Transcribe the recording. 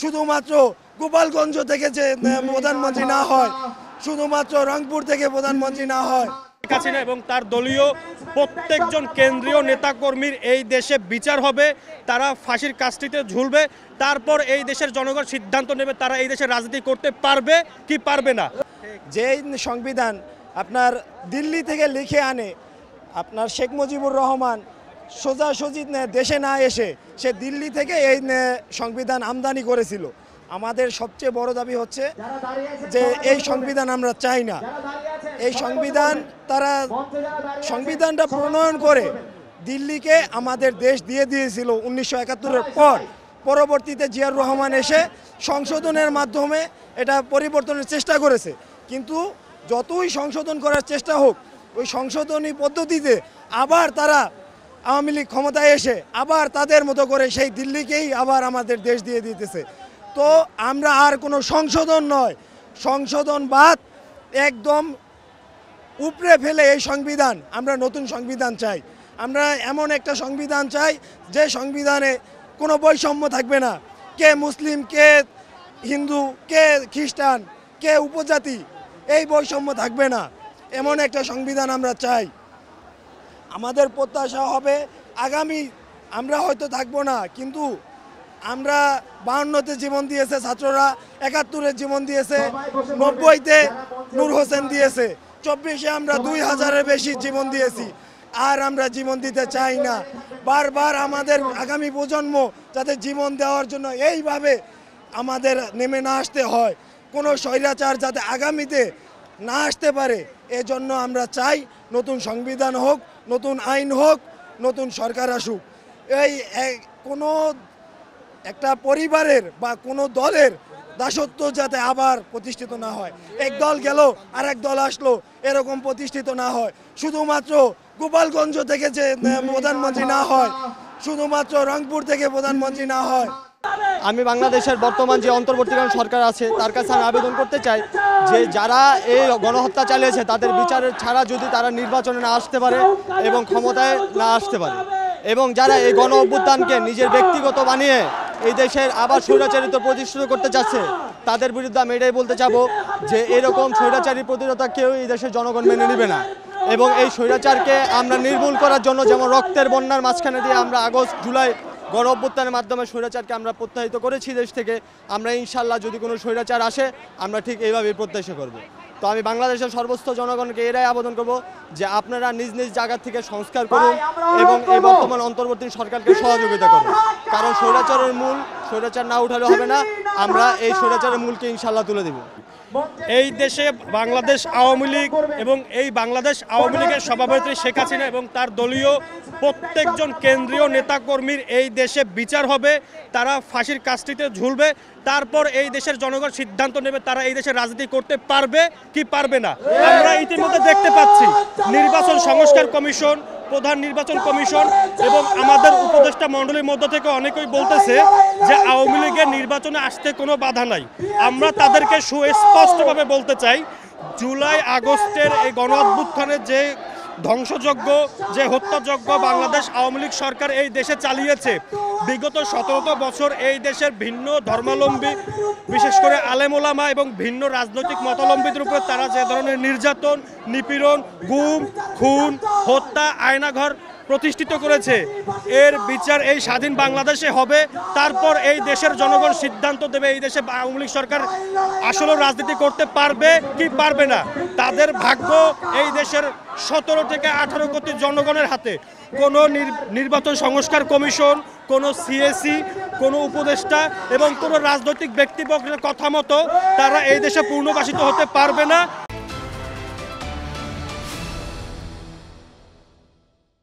শুধুমাত্র গোপালগঞ্জ থেকে যে প্রধানমন্ত্রী না হয়, শুধুমাত্র রংপুর থেকে প্রধানমন্ত্রী না হয়, শেখ হাসিনা এবং তার দলীয় প্রত্যেকজন কেন্দ্রীয় নেতাকর্মীর এই দেশে বিচার হবে, তারা ফাঁসির কাস্টিতে ঝুলবে, তারপর এই দেশের জনগণ সিদ্ধান্ত নেবে তারা এই দেশে রাজনীতি করতে পারবে কি পারবে না। যেই সংবিধান আপনার দিল্লি থেকে লিখে আনে আপনার শেখ মুজিবুর রহমান সোজাসুজি দেশে না এসে সে দিল্লি থেকে এই সংবিধান আমদানি করেছিল। আমাদের সবচেয়ে বড় দাবি হচ্ছে যে এই সংবিধান আমরা চাই না। এই সংবিধানটা প্রণয়ন করে দিল্লিকে আমাদের দেশ দিয়ে দিয়েছিল 1971-এর পর। পরবর্তীতে জিয়াউর রহমান এসে সংশোধনের মাধ্যমে এটা পরিবর্তনের চেষ্টা করেছে, কিন্তু যতই সংশোধন করার চেষ্টা হোক ওই সংশোধনী পদ্ধতিতে আবার তারা আওয়ামী লীগ ক্ষমতায় এসে আবার তাদের মতো করে সেই দিল্লিকেই আবার আমাদের দেশ দিয়ে দিতেছে। তো আমরা আর কোনো সংশোধন নয়, সংশোধনবাদ একদম উপড়ে ফেলে এই সংবিধান, আমরা নতুন সংবিধান চাই। আমরা এমন একটা সংবিধান চাই যে সংবিধানে কোনো বৈষম্য থাকবে না, কে মুসলিম, কে হিন্দু, কে খ্রিস্টান, কে উপজাতি, এই বৈষম্য থাকবে না, এমন একটা সংবিধান আমরা চাই। আমাদের প্রত্যাশা হবে আগামী, আমরা হয়তো থাকবো না, কিন্তু আমরা 52-তে জীবন দিয়েছে ছাত্ররা, 71-এ জীবন দিয়েছে, 90-তে নূর হোসেন দিয়েছে, 24-এ আমরা 2000-এর বেশি জীবন দিয়েছি। আর আমরা জীবন দিতে চাই না। বারবার আমাদের আগামী প্রজন্ম যাতে জীবন দেওয়ার জন্য এইভাবে আমাদের নেমে না আসতে হয়, কোনো স্বৈরাচার যাতে আগামীতে না আসতে পারে, এজন্য আমরা চাই নতুন সংবিধান হোক, নতুন আইন হোক, নতুন সরকার আসুক। এই কোনো একটা পরিবারের বা কোনো দলের দাসত্ব যাতে আবার প্রতিষ্ঠিত না হয়, এক দল গেল আর এক দল আসলো, এরকম প্রতিষ্ঠিত না হয়। শুধুমাত্র গোপালগঞ্জ থেকে যে প্রধানমন্ত্রী না হয়, শুধুমাত্র রংপুর থেকে প্রধানমন্ত্রী না হয়। আমি বাংলাদেশের বর্তমান যে অন্তর্বর্তীকালীন সরকার আছে তার কাছে আমি আবেদন করতে চাই যে যারা এই গণহত্যা চালিয়েছে তাদের বিচারের ছাড়া যদি তারা নির্বাচনে না আসতে পারে এবং ক্ষমতায় না আসতে পারে, এবং যারা এই গণ অভ্যুত্থানকে নিজের ব্যক্তিগত বানিয়ে এই দেশের আবার স্বৈরাচারিত্ব প্রতিষ্ঠিত করতে চাচ্ছে, তাদের বিরুদ্ধে আমি এটাই বলতে চাবো যে এরকম স্বৈরাচারী প্রতিরোধ কেউ এই দেশের জনগণ মেনে নেবে না। এবং এই স্বৈরাচারকে আমরা নির্মূল করার জন্য যেমন রক্তের বন্যার মাঝখানে দিয়ে আমরা আগস্ট জুলাই গণ অভ্যুত্থানের মাধ্যমে স্বৈরাচারকে আমরা প্রত্যাহিত করেছি দেশ থেকে, আমরা ইনশাল্লাহ যদি কোনো স্বৈরাচার আসে আমরা ঠিক এইভাবেই প্রত্যাশা করব। তো আমি বাংলাদেশের সর্বস্ত জনগণকে এরাই আবেদন করব যে আপনারা নিজ নিজ জায়গা থেকে সংস্কার করুন এবং এই বর্তমান অন্তর্বর্তী সরকারকে সহযোগিতা করুন, কারণ স্বৈরাচারের মূল স্বৈরাচার না উঠালে হবে না, আমরা এই স্বৈরাচারের মূলকে ইনশাল্লাহ তুলে দেব। এই দেশে বাংলাদেশ আওয়ামী লীগ এবং এই বাংলাদেশ আওয়ামী লীগের সভাপতি শেখ হাসিনা এবং তার দলীয় প্রত্যেকজন কেন্দ্রীয় নেতাকর্মীর এই দেশে বিচার হবে, তারা ফাঁসির কাস্টিতে ঝুলবে, তারপর এই দেশের জনগণ সিদ্ধান্ত নেবে তারা এই দেশে রাজনীতি করতে পারবে কি পারবে না। আমরা ইতিমধ্যে দেখতে পাচ্ছি নির্বাচন সংস্কার কমিশন, প্রধান নির্বাচন কমিশন এবং আমাদের উপদেষ্টা মণ্ডলীর মধ্য থেকে অনেকেই বলতেছে যে আওয়ামী লীগের নির্বাচনে আসতে কোনো বাধা নাই। আমরা তাদেরকে সুস্পষ্টভাবে বলতে চাই, জুলাই আগস্টের এই গণ অভ্যুত্থানের যে ধ্বংসযজ্ঞ, যে হত্যাযজ্ঞ বাংলাদেশ আওয়ামী লীগ সরকার এই দেশে চালিয়েছে, বিগত 17 বছর এই দেশের ভিন্ন ধর্মাবলম্বী, বিশেষ করে আলেম ওলামা এবং ভিন্ন রাজনৈতিক মতাবলম্বীদের উপর তারা যে ধরনের নির্যাতন, নিপীড়ন, গুম, খুন, হত্যা, আয়নাঘর প্রতিষ্ঠিত করেছে, এর বিচার এই স্বাধীন বাংলাদেশে হবে। তারপর এই দেশের জনগণ সিদ্ধান্ত দেবে এই দেশে আওয়ামী লীগ সরকার আসলে রাজনীতি করতে পারবে কি পারবে না। তাদের ভাগ্য এই দেশের 17 থেকে 18 কোটি জনগণের হাতে। কোনো নির্বাচন সংস্কার কমিশন, কোনো সিএসি, কোনো উপদেষ্টা এবং কোনো রাজনৈতিক ব্যক্তিবর্গের কথা মতো তারা এই দেশে পুনর্বাসিত হতে পারবে না।